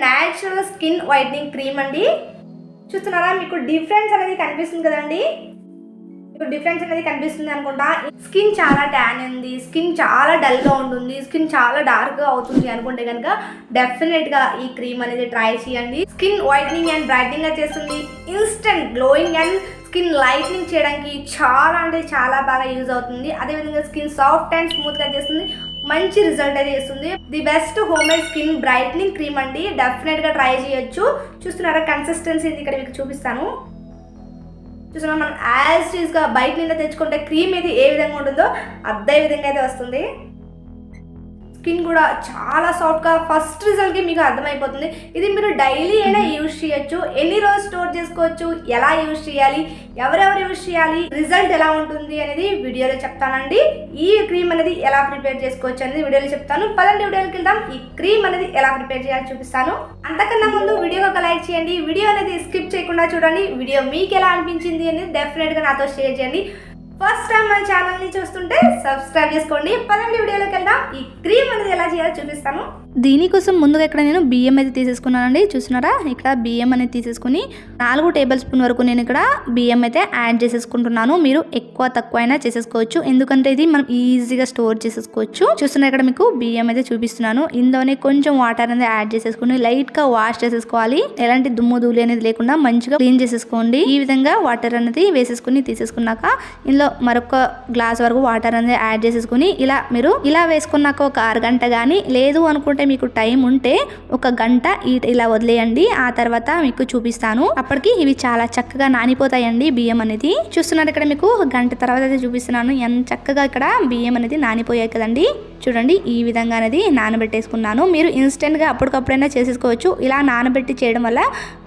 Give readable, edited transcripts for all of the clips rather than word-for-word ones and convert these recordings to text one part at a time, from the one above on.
Natural skin whitening cream అండి. చూస్తున్నారా, మీకు డిఫరెన్స్ అనేది కనిపిస్తుంది కదండి. మీకు డిఫరెన్స్ అనేది కనిపిస్తుంది అనుకుంటా. స్కిన్ చాలా ట్యాన్ ఉంది, స్కిన్ చాలా డల్గా ఉంటుంది, స్కిన్ చాలా డార్క్గా అవుతుంది అనుకుంటే కనుక డెఫినెట్గా ఈ క్రీమ్ అనేది ట్రై చేయండి. స్కిన్ వైట్నింగ్ అండ్ బ్రైట్నింగ్గా చేస్తుంది. Instant glowing and skin lightning చేయడానికి చాలా అంటే చాలా బాగా యూజ్ అవుతుంది. అదేవిధంగా స్కిన్ సాఫ్ట్ అండ్ స్మూత్గా చేస్తుంది. మంచి రిజల్ట్ అయితే ఇస్తుంది. The best home made skin brightening cream అండి. డెఫినెట్గా ట్రై చేయొచ్చు. చూస్తున్నారా, కన్సిస్టెన్సీ ఇక్కడ మీకు చూపిస్తాను. చూస్తున్నా, మనం యాజ్ టీజ్గా బయట నిండా తెచ్చుకుంటే క్రీమ్ ఇది ఏ విధంగా ఉంటుందో అదే విధంగా అయితే వస్తుంది. స్కిన్ కూడా చాలా సాఫ్ట్గా ఫస్ట్ రిజల్ట్కి మీకు అర్థమైపోతుంది. ఇది మీరు డైలీ అయినా యూజ్ చేయొచ్చు, ఎన్ని రోజులు స్టోర్ చేసుకోవచ్చు, ఎలా యూజ్ చేయాలి, ఎవరెవరు యూజ్ చేయాలి, రిజల్ట్ ఎలా ఉంటుంది అనేది వీడియోలో చెప్తానండి. ఈ క్రీమ్ అనేది ఎలా ప్రిపేర్ చేసుకోవచ్చు అనేది వీడియోలో చెప్తాను. పదండి వీడియోకి వెళ్దాం. ఈ క్రీమ్ అనేది ఎలా ప్రిపేర్ చేయాలో చూపిస్తాను. అంతకన్నా ముందు వీడియోకి ఒక లైక్ చేయండి. వీడియో అనేది స్కిప్ చేయకుండా చూడండి. వీడియో మీకు ఎలా అనిపించింది అనేది డెఫినెట్గా నాతో షేర్ చేయండి. ఫస్ట్ టైం మన ఛానల్ని చూస్తుంటే సబ్స్క్రైబ్ చేసుకోండి. పదండి వీడియోలోకి వెళ్దాం. ఈ క్రీమ్ అనేది ఎలా చేయాలో చూపిస్తాను. దీనికోసం ముందుగా ఇక్కడ నేను బియ్యం అయితే తీసేసుకున్నానండి. చూస్తున్నారా, ఇక్కడ బియ్యం అనేది తీసేసుకుని 4 టేబుల్ స్పూన్ వరకు నేను ఇక్కడ బియ్యం అయితే యాడ్ చేసేసుకుంటున్నాను. మీరు ఎక్కువ తక్కువ అయినా చేసేసుకోవచ్చు, ఎందుకంటే ఇది మనం ఈజీగా స్టోర్ చేసేసుకోవచ్చు. చూస్తున్నా, ఇక్కడ మీకు బియ్యం అయితే చూపిస్తున్నాను. ఇందులోనే కొంచెం వాటర్ అనేది యాడ్ చేసేసుకుని లైట్గా వాష్ చేసేసుకోవాలి. ఎలాంటి దుమ్ము ధూళి అనేది లేకుండా మంచిగా క్లీన్ చేసేసుకోండి. ఈ విధంగా వాటర్ అనేది వేసేసుకుని తీసేసుకున్నాక ఇందులో మరొక గ్లాస్ వరకు వాటర్ అనేది యాడ్ చేసేసుకుని మీరు ఇలా వేసుకున్నాక ఒక అరగంట కానీ, లేదు అనుకుంటే మీకు టైం ఉంటే ఒక గంట ఇలా వదిలేయండి. ఆ తర్వాత మీకు చూపిస్తాను. అప్పటికి ఇవి చాలా చక్కగా నానిపోతాయండి బియ్యం అనేది. చూస్తున్నారు, ఇక్కడ మీకు గంట తర్వాత అయితే చూపిస్తున్నాను. ఎంత చక్కగా ఇక్కడ బియ్యం అనేది నానిపోయాయి కదండి. చూడండి, ఈ విధంగా అనేది నానబెట్టేసుకున్నాను. మీరు ఇన్స్టెంట్గా అప్పటికప్పుడైనా చేసేసుకోవచ్చు. ఇలా నానబెట్టి చేయడం వల్ల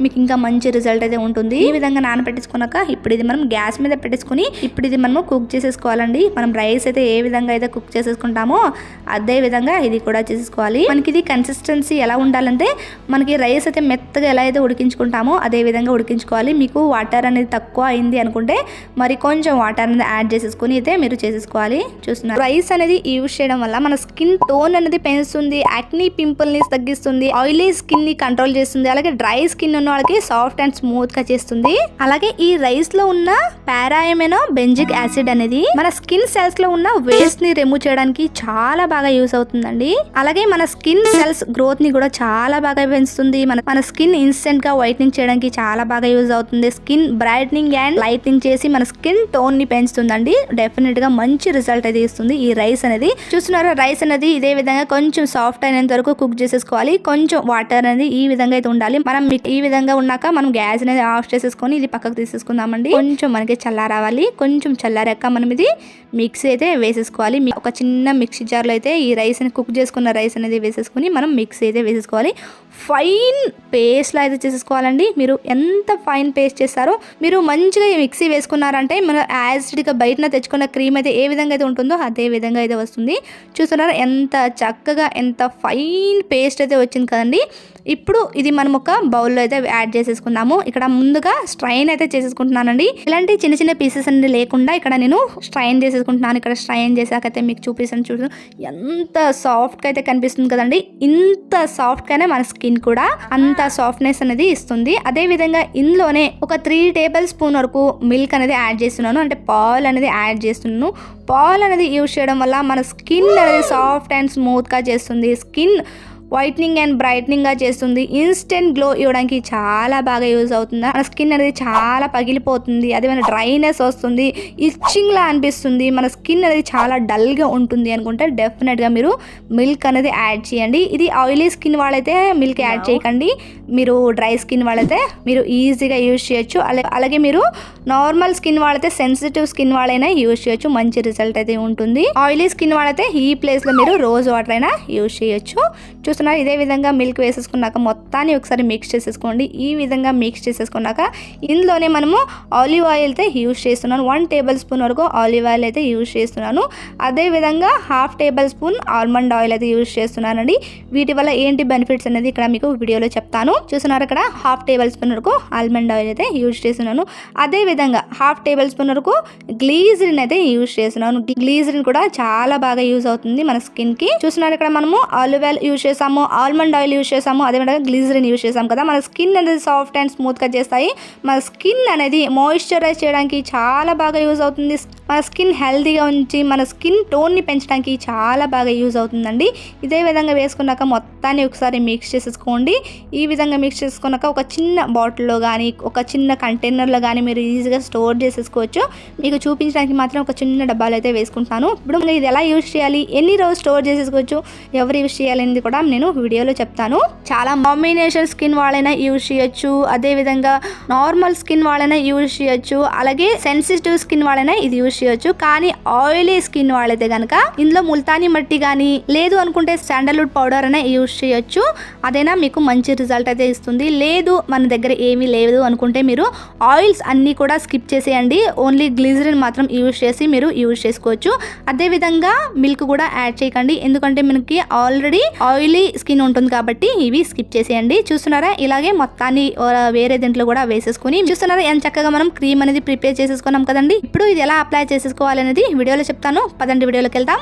మీకు ఇంకా మంచి రిజల్ట్ అయితే ఉంటుంది. ఈ విధంగా నానబెట్టేసుకున్నాక ఇప్పుడు ఇది మనం గ్యాస్ మీద పెట్టేసుకుని ఇప్పుడు ఇది మనం కుక్ చేసేసుకోవాలండి. మనం రైస్ అయితే ఏ విధంగా అయితే కుక్ చేసేసుకుంటామో అదే విధంగా ఇది కూడా చేసేసుకోవాలి. మనకి ఇది కన్సిస్టెన్సీ ఎలా ఉండాలంటే మనకి రైస్ అయితే మెత్తగా ఎలా అయితే ఉడికించుకుంటామో అదే విధంగా ఉడికించుకోవాలి. మీకు వాటర్ అనేది తక్కువ అయింది అనుకుంటే మరి కొంచెం వాటర్ అనేది యాడ్ చేసేసుకుని అయితే మీరు చేసేసుకోవాలి. చూస్తున్నారు, రైస్ అనేది యూజ్ చేయడం వల్ల మన స్కిన్ టోన్ అనేది పెంచుతుంది, యాక్నీ పింపుల్ ని తగ్గిస్తుంది, ఆయిలీ స్కిన్ ని కంట్రోల్ చేస్తుంది, అలాగే డ్రై స్కిన్ ఉన్న వాళ్ళకి సాఫ్ట్ అండ్ స్మూత్ గా చేస్తుంది. అలాగే ఈ రైస్ లో ఉన్న పారాయమెనో బెంజిక్ యాసిడ్ అనేది మన స్కిన్ సెల్స్ లో ఉన్న వేస్ట్ ని రిమూవ్ చేయడానికి చాలా బాగా యూస్ అవుతుందండి. అలాగే మన స్కిన్ సెల్స్ గ్రోత్ ని కూడా చాలా బాగా పెంచుతుంది. మన స్కిన్ ఇన్స్టెంట్ గా వైట్నింగ్ చేయడానికి చాలా బాగా యూజ్ అవుతుంది. స్కిన్ బ్రైట్నింగ్ అండ్ లైట్నింగ్ చేసి మన స్కిన్ టోన్ ని పెంచుతుందండి. డెఫినెట్ గా మంచి రిజల్ట్ అయితే ఇస్తుంది ఈ రైస్ అనేది. చూస్తున్నారా, రైస్ అనేది ఇదే విధంగా కొంచెం సాఫ్ట్ అయినంత వరకు కుక్ చేసేసుకోవాలి. కొంచెం వాటర్ అనేది ఈ విధంగా అయితే ఉండాలి. మనం ఈ విధంగా ఉన్నాక మనం గ్యాస్ అనేది ఆఫ్ చేసేసుకొని ఇది పక్కకు తీసేసుకుందామండి. కొంచెం మనకి చల్లారావాలి. కొంచెం చల్లారాక మనం ఇది మిక్సీ అయితే వేసేసుకోవాలి. ఒక చిన్న మిక్సీ జార్లో అయితే ఈ రైస్ ని కుక్ చేసుకున్న రైస్ అనేది వేసేసుకుని మనం మిక్సీ అయితే వేసేసుకోవాలి. ఫైన్ పేస్ట్లా అయితే చేసేసుకోవాలండి. మీరు ఎంత ఫైన్ పేస్ట్ చేస్తారో, మీరు మంచిగా మిక్సీ వేసుకున్నారంటే మన యాసిడ్గా బయటన తెచ్చుకున్న క్రీమ్ అయితే ఏ విధంగా అయితే ఉంటుందో అదే విధంగా అయితే వస్తుంది. చూస్తున్నారా, ఎంత చక్కగా ఎంత ఫైన్ పేస్ట్ అయితే వచ్చింది కదండి. ఇప్పుడు ఇది మనం ఒక బౌల్లో అయితే యాడ్ చేసేసుకుందాము. ఇక్కడ ముందుగా స్ట్రైన్ అయితే చేసేసుకుంటున్నానండి. ఇలాంటి చిన్న చిన్న పీసెస్ అనేది లేకుండా ఇక్కడ నేను స్ట్రైన్ చేసేసుకుంటున్నాను. ఇక్కడ స్ట్రైన్ చేసాకైతే మీకు చూపిస్తాను. చూడు, ఎంత సాఫ్ట్గా అయితే కనిపిస్తుంది కదండి. ఇంత సాఫ్ట్గానే మన స్కిన్ కూడా అంత సాఫ్ట్నెస్ అనేది ఇస్తుంది. అదే విధంగా ఇందులోనే ఒక 3 టేబుల్ స్పూన్ వరకు మిల్క్ అనేది యాడ్ చేస్తున్నాను, అంటే పాలు అనేది యాడ్ చేస్తున్నాను. పాలు అనేది యూజ్ చేయడం వల్ల మన స్కిన్ అనేది సాఫ్ట్ అండ్ స్మూత్గా చేస్తుంది. స్కిన్ వైట్నింగ్ అండ్ బ్రైట్నింగ్ గా చేస్తుంది. ఇన్స్టెంట్ గ్లో ఇవ్వడానికి చాలా బాగా యూజ్ అవుతుంది. మన స్కిన్ అనేది చాలా పగిలిపోతుంది, అదే మన డ్రైనెస్ వస్తుంది, ఇచ్చింగ్ లా అనిపిస్తుంది, మన స్కిన్ అనేది చాలా డల్ గా ఉంటుంది అనుకుంటే డెఫినెట్ గా మీరు మిల్క్ అనేది యాడ్ చేయండి. ఇది ఆయిలీ స్కిన్ వాళ్ళైతే మిల్క్ యాడ్ చేయకండి. మీరు డ్రై స్కిన్ వాళ్ళైతే మీరు ఈజీగా యూజ్ చేయొచ్చు. అలాగే మీరు నార్మల్ స్కిన్ వాళ్ళైతే సెన్సిటివ్ స్కిన్ వాళ్ళైనా యూజ్ చేయొచ్చు. మంచి రిజల్ట్ అయితే ఉంటుంది. ఆయిలీ స్కిన్ వాళ్ళైతే ఈ ప్లేస్ లో మీరు రోజ్ వాటర్ అయినా యూజ్ చేయొచ్చు. చూస్తున్నారు, ఇదే విధంగా మిల్క్ వేసేసుకున్నాక మొత్తాన్ని ఒకసారి మిక్స్ చేసేసుకోండి. ఈ విధంగా మిక్స్ చేసేసుకున్నాక ఇందులోనే మనము ఆలివ్ ఆయిల్ అయితే యూజ్ చేస్తున్నాను. 1 టేబుల్ స్పూన్ వరకు ఆలివ్ ఆయిల్ అయితే యూజ్ చేస్తున్నాను. అదే విధంగా 1/2 టేబుల్ స్పూన్ ఆల్మండ్ ఆయిల్ అయితే యూజ్ చేస్తున్నానండి. వీటి వల్ల ఏంటి బెనిఫిట్స్ అనేది ఇక్కడ మీకు వీడియోలో చెప్తాను. చూస్తున్నారు ఇక్కడ హాఫ్ టేబుల్ స్పూన్ వరకు ఆల్మండ్ ఆయిల్ అయితే యూజ్ చేస్తున్నాను. అదే విధంగా హాఫ్ టేబుల్ స్పూన్ వరకు గ్లీజరిన్ అయితే యూజ్ చేస్తున్నాను. గ్లీజరిన్ కూడా చాలా బాగా యూజ్ అవుతుంది మన స్కిన్ కి. చూస్తున్నారు ఇక్కడ మనము ఆలివ్ ఆయిల్ యూజ్ చేసాము, ఆల్మండ్ ఆయిల్ యూజ్ చేసాము, అదే విధంగా గ్లీజరిన్ యూజ్ చేసాం కదా. మన స్కిన్ అనేది సాఫ్ట్ అండ్ స్మూత్ గా చేస్తాయి. మన స్కిన్ అనేది మాయిశ్చరైజ్ చేయడానికి చాలా బాగా యూజ్ అవుతుంది. మన స్కిన్ హెల్తీగా ఉంచి మన స్కిన్ టోన్ని పెంచడానికి చాలా బాగా యూజ్ అవుతుందండి. ఇదే విధంగా వేసుకున్నాక మొత్తాన్ని ఒకసారి మిక్స్ చేసేసుకోండి. ఈ విధంగా మిక్స్ చేసుకున్నాక ఒక చిన్న బాటిల్లో కానీ ఒక చిన్న కంటైనర్లో కానీ మీరు ఈజీగా స్టోర్ చేసేసుకోవచ్చు. మీకు చూపించడానికి మాత్రం ఒక చిన్న డబ్బాలు అయితే వేసుకుంటాను. ఇప్పుడు ఇది ఎలా యూజ్ చేయాలి, ఎన్ని రోజులు స్టోర్ చేసేసుకోవచ్చు, ఎవరు యూజ్ చేయాలనేది కూడా నేను వీడియోలో చెప్తాను. చాలా కాంబినేషన్ స్కిన్ వాళ్ళైనా యూజ్ చేయొచ్చు, అదే విధంగా నార్మల్ స్కిన్ వాళ్ళైనా యూజ్ చేయొచ్చు, అలాగే సెన్సిటివ్ స్కిన్ వాళ్ళైనా ఇది యూజ్ చేయొచ్చు. కానీ ఆయిలీ స్కిన్ వాళ్ళైతే కనుక ఇందులో ముల్తానీ మట్టి కానీ లేదు అనుకుంటే శాండల్వుడ్ పౌడర్ అయినా యూజ్ చేయొచ్చు. అదైనా మీకు మంచి రిజల్ట్ అయితే ఇస్తుంది. లేదు మన దగ్గర ఏమీ లేదు అనుకుంటే మీరు ఆయిల్స్ అన్నీ కూడా స్కిప్ చేసేయండి. ఓన్లీ గ్లిజరిన్ మాత్రం యూజ్ చేసి మీరు యూజ్ చేసుకోవచ్చు. అదే విధంగా మిల్క్ కూడా యాడ్ చేయకండి, ఎందుకంటే మనకి ఆల్రెడీ ఆయిలీ స్కిన్ ఉంటుంది కాబట్టి ఇవి స్కిప్ చేసేయండి. చూస్తున్నారా, ఇలాగే మొత్తాన్ని వేరే దీంట్లో కూడా వేసేసుకుని చూస్తున్నారా ఎంత చక్కగా మనం క్రీమ్ అనేది ప్రిపేర్ చేసేసుకున్నాం కదండి. ఇప్పుడు ఇది ఎలా అప్లై చేసేసుకోవాలి అనేది వీడియోలో చెప్తాను. పదండి వీడియోలోకి వెళ్దాం.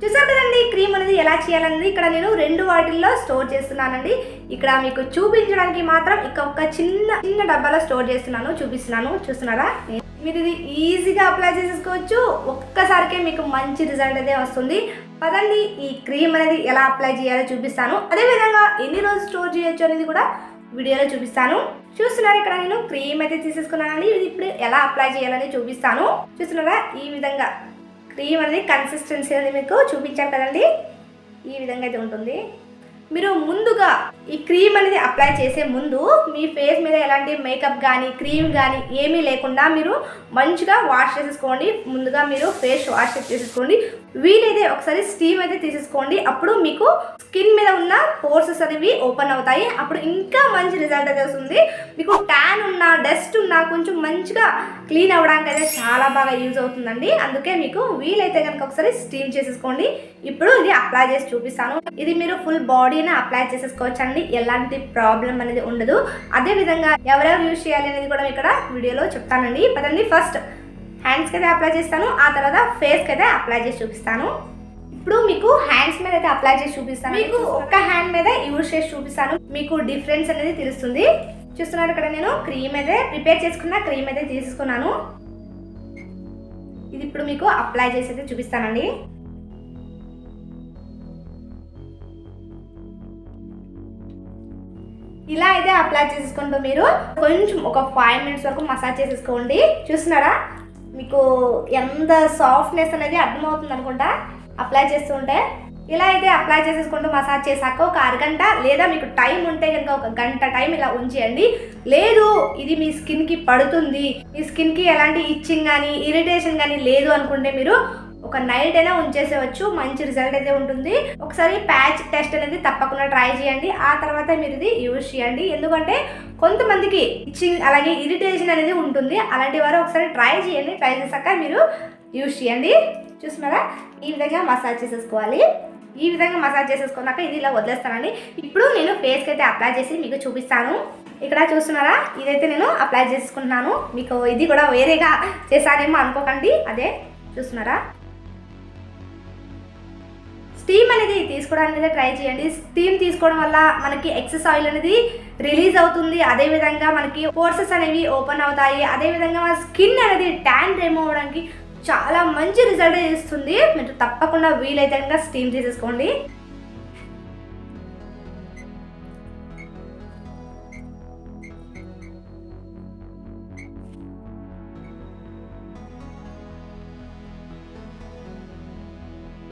చూసారు కదండి క్రీమ్ అనేది ఎలా చేయాలనేది. ఇక్కడ నేను 2 వాటిల్లో స్టోర్ చేస్తున్నానండి. ఇక్కడ మీకు చూపించడానికి మాత్రం ఒక చిన్న డబ్బాలో స్టోర్ చేస్తున్నాను, చూపిస్తున్నాను. చూస్తున్నారా, మీరు ఇది ఈజీగా అప్లై చేసేసుకోవచ్చు. ఒక్కసారికే మీకు మంచి రిజల్ట్ అయితే వస్తుంది. పదండి ఈ క్రీమ్ అనేది ఎలా అప్లై చేయాలో చూపిస్తాను. అదేవిధంగా ఎన్ని రోజులు స్టోర్ చేయొచ్చు అనేది కూడా వీడియోలో చూపిస్తాను. చూస్తున్నారు ఇక్కడ నేను క్రీమ్ అయితే తీసేసుకున్నానండి. ఇది ఇప్పుడు ఎలా అప్లై చేయాలని చూపిస్తాను. చూస్తున్నారా, ఈ విధంగా క్రీమ్ అనేది కన్సిస్టెన్సీ అనేది మీకు చూపించాను కదండి. ఈ విధంగా అయితే ఉంటుంది. మీరు ముందుగా ఈ క్రీమ్ అనేది అప్లై చేసే ముందు మీ ఫేస్ మీద ఎలాంటి మేకప్ కానీ క్రీమ్ కానీ ఏమీ లేకుండా మీరు మంచిగా వాష్ చేసేసుకోండి. ముందుగా మీరు ఫేస్ వాష్ చేసేసుకోండి. వీలైతే ఒకసారి స్టీమ్ అయితే తీసేసుకోండి. అప్పుడు మీకు స్కిన్ మీద ఉన్న పోర్సెస్ అనేవి ఓపెన్ అవుతాయి. అప్పుడు ఇంకా మంచి రిజల్ట్ అయితే వస్తుంది. మీకు ట్యాన్ ఉన్నా డస్ట్ ఉన్నా కొంచెం మంచిగా క్లీన్ అవ్వడానికి అయితే చాలా బాగా యూజ్ అవుతుందండి. అందుకే మీకు వీలైతే కనుక ఒకసారి స్టీమ్ చేసేసుకోండి. ఇప్పుడు ఇది అప్లై చేసి చూపిస్తాను. ఇది మీరు ఫుల్ బాడీ అప్లై చేసేసుకోవచ్చు అండి, ఎలాంటి ప్రాబ్లం అనేది ఉండదు. అదే విధంగా ఎవరెవరు యూజ్ చేయాలి అనేది కూడా ఇక్కడ వీడియోలో చెప్తానండి. పదండి ఫస్ట్ హ్యాండ్స్కి అయితే అప్లై చేస్తాను, ఆ తర్వాత ఫేస్కి అయితే అప్లై చేసి చూపిస్తాను. ఇప్పుడు మీకు హ్యాండ్స్ మీద అయితే అప్లై చేసి చూపిస్తాను. మీకు ఒక్క హ్యాండ్ మీద యూజ్ చేసి చూపిస్తాను, మీకు డిఫరెన్స్ అనేది తెలుస్తుంది. చూస్తున్నారు ఇక్కడ నేను క్రీమ్ అయితే ప్రిపేర్ చేసుకున్న క్రీమ్ అయితే తీసుకున్నాను. ఇది ఇప్పుడు మీకు అప్లై చేసి అయితే చూపిస్తానండి. ఇలా అయితే అప్లై చేసేసుకుంటూ మీరు కొంచెం ఒక 5 మినిట్స్ వరకు మసాజ్ చేసేసుకోండి. చూస్తున్నారా, మీకు ఎంత సాఫ్ట్నెస్ అనేది అర్థమవుతుంది అనుకుంటా అప్లై చేస్తుంటే. ఇలా అయితే అప్లై చేసేసుకుంటూ మసాజ్ చేశాక ఒక అరగంట లేదా మీకు టైం ఉంటే కనుక ఒక గంట టైం ఇలా ఉంచేయండి. లేదు ఇది మీ స్కిన్కి పడుతుంది, మీ స్కిన్కి ఎలాంటి ఇచ్చింగ్ కానీ ఇరిటేషన్ కానీ లేదు అనుకుంటే మీరు ఒక నైట్ అయినా ఉంచేసేవచ్చు. మంచి రిజల్ట్ అయితే ఉంటుంది. ఒకసారి ప్యాచ్ టెస్ట్ అనేది తప్పకుండా ట్రై చేయండి. ఆ తర్వాత మీరు ఇది యూజ్ చేయండి. ఎందుకంటే కొంతమందికి ఇచ్చింగ్ అలాగే ఇరిటేషన్ అనేది ఉంటుంది. అలాంటి వారు ఒకసారి ట్రై చేయండి. ట్రై చేశాక మీరు యూజ్ చేయండి. చూస్తున్నారా, ఈ విధంగా మసాజ్ చేసేసుకోవాలి. ఈ విధంగా మసాజ్ చేసేసుకున్నాక ఇది ఇలా వదిలేస్తానండి. ఇప్పుడు నేను ఫేస్కి అయితే అప్లై చేసి మీకు చూపిస్తాను. ఇక్కడ చూస్తున్నారా, ఇదైతే నేను అప్లై చేసుకుంటున్నాను. మీకు ఇది కూడా వేరేగా చేశానేమో అనుకోకండి. అదే చూస్తున్నారా, స్టీమ్ అనేది తీసుకోవడానికి అయితే ట్రై చేయండి. స్టీమ్ తీసుకోవడం వల్ల మనకి ఎక్సెస్ ఆయిల్ అనేది రిలీజ్ అవుతుంది. అదేవిధంగా మనకి పోర్సెస్ అనేవి ఓపెన్ అవుతాయి. అదేవిధంగా మన స్కిన్ అనేది ట్యాన్ రిమూవ్ అవ్వడానికి చాలా మంచి రిజల్ట్ ఇస్తుంది. మీరు తప్పకుండా వీలైతే కనుక స్టీమ్ తీసేసుకోండి.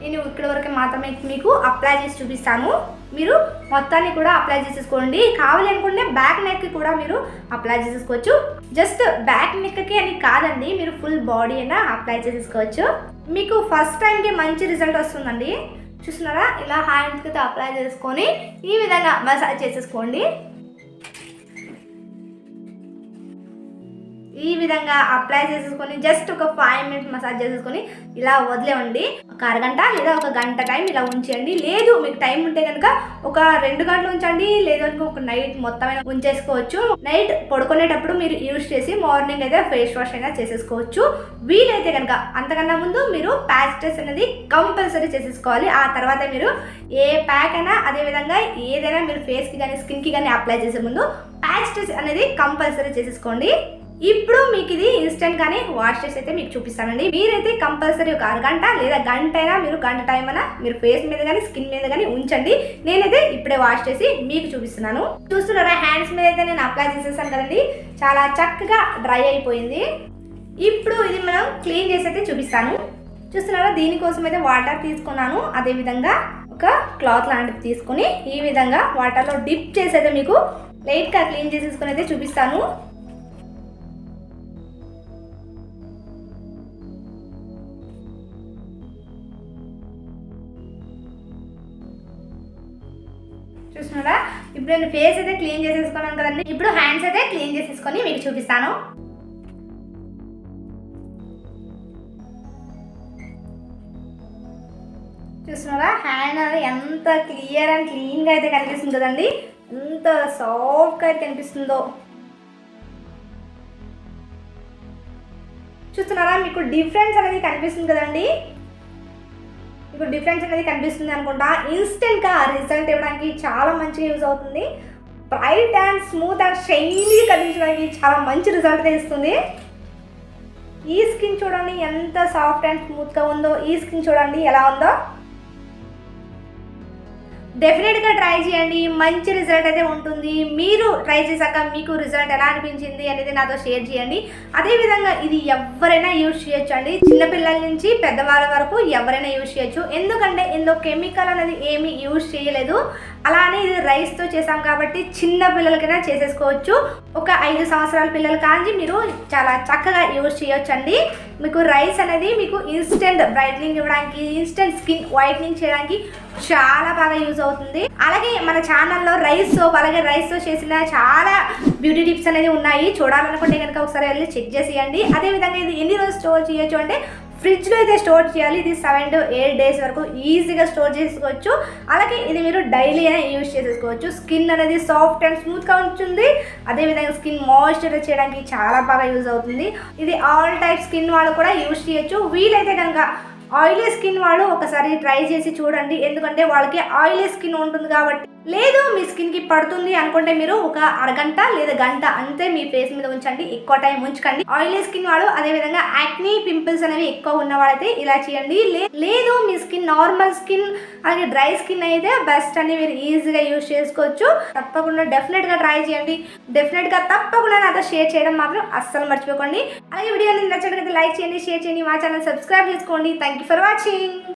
నేను ఇక్కడ వరకు మాత్రమే మీకు అప్లై చేసి చూపిస్తాను. మీరు మొత్తాన్ని కూడా అప్లై చేసేసుకోండి. కావాలి అనుకుంటే బ్యాక్ నెక్కి కూడా మీరు అప్లై చేసేసుకోవచ్చు. జస్ట్ బ్యాక్ నెక్కి అని కాదండి, మీరు ఫుల్ బాడీ అయినా అప్లై చేసేసుకోవచ్చు. మీకు ఫస్ట్ టైంకి మంచి రిజల్ట్ వస్తుందండి. చూస్తున్నారా, ఇలా హ్యాండ్స్కి అప్లై చేసుకొని ఈ విధంగా మసాజ్ చేసేసుకోండి. ఈ ఈ విధంగా అప్లై చేసేసుకొని జస్ట్ ఒక 5 మినిట్స్ మసాజ్ చేసేసుకొని ఇలా వదిలేవండి. ఒక అరగంట లేదా ఒక గంట టైం ఇలా ఉంచేయండి. లేదు మీకు టైం ఉంటే కనుక ఒక 2 గంటలు ఉంచండి, లేదు అనుకో ఒక నైట్ మొత్తమైనా ఉంచేసుకోవచ్చు. నైట్ పడుకునేటప్పుడు మీరు యూజ్ చేసి మార్నింగ్ అయితే ఫేస్ వాష్ అయినా చేసేసుకోవచ్చు. వీలైతే కనుక అంతకన్నా ముందు మీరు ప్యాచ్ టెస్ట్ అనేది కంపల్సరీ చేసేసుకోవాలి. ఆ తర్వాత మీరు ఏ ప్యాక్ అయినా అదేవిధంగా ఏదైనా మీరు ఫేస్కి కానీ స్కిన్కి కానీ అప్లై చేసే ముందు ప్యాచ్ టెస్ట్ అనేది కంపల్సరీ చేసేసుకోండి. ఇప్పుడు మీకు ఇది ఇన్స్టెంట్ గానే వాష్ చేసి అయితే మీకు చూపిస్తానండి. మీరైతే కంపల్సరీ ఒక అరగంట లేదా గంట అయినా మీరు గంట టైం అయినా మీరు ఫేస్ మీద కానీ స్కిన్ మీద కానీ ఉంచండి. నేనైతే ఇప్పుడే వాష్ చేసి మీకు చూపిస్తున్నాను. చూస్తున్నారా, హ్యాండ్స్ మీద అయితే నేను అప్లై చేసేసాను కదండి, చాలా చక్కగా డ్రై అయిపోయింది. ఇప్పుడు ఇది మనం క్లీన్ చేసి అయితే చూపిస్తాను. చూస్తున్నారా, దీనికోసం అయితే వాటర్ తీసుకున్నాను. అదేవిధంగా ఒక క్లాత్ లాంటిది తీసుకుని ఈ విధంగా వాటర్లో డిప్ చేసి అయితే మీకు లైట్గా క్లీన్ చేసేసుకుని అయితే చూపిస్తాను. చూస్తున్నారా, ఇప్పుడు నేను ఫేస్ అయితే క్లీన్ చేసేసుకున్నాను కదండి. ఇప్పుడు హ్యాండ్స్ అయితే క్లీన్ చేసేసుకొని మీకు చూపిస్తాను. చూస్తున్నారా, హ్యాండ్ అనేది ఎంత క్లియర్ అండ్ క్లీన్గా అయితే కనిపిస్తుంది కదండి, ఎంత సాఫ్ట్గా అయితే కనిపిస్తుందో. చూస్తున్నారా, మీకు డిఫరెన్స్ అనేది కనిపిస్తుంది కదండి. మీకు డిఫరెన్స్ అనేది కనిపిస్తుంది అనుకుంటా. ఇన్స్టెంట్గా రిజల్ట్ ఇవ్వడానికి చాలా మంచిగా యూజ్ అవుతుంది. Bright and smooth and shiny కనిపించడానికి చాలా మంచి రిజల్ట్ ఇస్తుంది. ఈ స్కిన్ చూడండి ఎంత సాఫ్ట్ అండ్ స్మూత్గా ఉందో, ఈ స్కిన్ చూడండి ఎలా ఉందో. డెఫినెట్గా ట్రై చేయండి, మంచి రిజల్ట్ అయితే ఉంటుంది. మీరు ట్రై చేశాక మీకు రిజల్ట్ ఎలా అనిపించింది అనేది నాతో షేర్ చేయండి. అదేవిధంగా ఇది ఎవరైనా యూజ్ చేయొచ్చు అండి, చిన్నపిల్లల నుంచి పెద్దవాళ్ళ వరకు ఎవరైనా యూజ్ చేయొచ్చు. ఎందుకంటే ఇందులో కెమికల్ అనేది ఏమీ యూజ్ చేయలేదు. అలానే ఇది రైస్తో చేసాం కాబట్టి చిన్న పిల్లలకైనా చేసేసుకోవచ్చు. ఒక 5 సంవత్సరాల పిల్లలు కానీ మీరు చాలా చక్కగా యూజ్ చేయొచ్చు అండి. మీకు రైస్ అనేది మీకు ఇన్స్టెంట్ బ్రైట్నింగ్ ఇవ్వడానికి, ఇన్స్టెంట్ స్కిన్ వైట్నింగ్ చేయడానికి చాలా బాగా యూజ్ అవుతుంది. అలాగే మన ఛానల్లో రైస్ సోప్ అలాగే రైస్తో చేసిన చాలా బ్యూటీ టిప్స్ అనేది ఉన్నాయి. చూడాలనుకుంటే కనుక ఒకసారి వెళ్ళి చెక్ చేసేయండి. అదేవిధంగా ఇది ఎన్ని రోజులు స్టోర్ చేయొచ్చు అంటే ఫ్రిడ్జ్లో అయితే స్టోర్ చేయాలి. ఇది 7 to 8 days వరకు ఈజీగా స్టోర్ చేసుకోవచ్చు. అలాగే ఇది మీరు డైలీ అయినా యూజ్ చేసేసుకోవచ్చు. స్కిన్ అనేది సాఫ్ట్ అండ్ స్మూత్గా ఉంటుంది. అదేవిధంగా స్కిన్ మాయిశ్చరైజ్ చేయడానికి చాలా బాగా యూజ్ అవుతుంది. ఇది ఆల్ టైప్ స్కిన్ వాళ్ళు కూడా యూజ్ చేయొచ్చు. వీలైతే కనుక ఆయిలీ స్కిన్ వాళ్ళు ఒకసారి ట్రై చేసి చూడండి, ఎందుకంటే వాళ్ళకి ఆయిలీ స్కిన్ ఉంటుంది కాబట్టి. లేదు మీ స్కిన్కి పడుతుంది అనుకుంటే మీరు ఒక అరగంట లేదా గంట అంతే మీ ఫేస్ మీద ఉంచండి, ఎక్కువ టైం ఉంచకండి. ఆయిలీ స్కిన్ వాళ్ళు అదేవిధంగా యాక్నీ పింపుల్స్ అనేవి ఎక్కువ ఉన్న వాళ్ళైతే ఇలా చేయండి. లేదు మీ స్కిన్ నార్మల్ స్కిన్ అలాగే డ్రై స్కిన్ అయితే బెస్ట్ అని మీరు ఈజీగా యూజ్ చేసుకోవచ్చు. తప్పకుండా డెఫినెట్గా ట్రై చేయండి. డెఫినెట్గా తప్పకుండా నాతో షేర్ చేయడం మాత్రం అస్సలు మర్చిపోకండి. అలాగే వీడియోని నచ్చినట్లయితే లైక్ చేయండి, షేర్ చేయండి, మా ఛానల్ సబ్స్క్రైబ్ చేసుకోండి. Thank you for watching.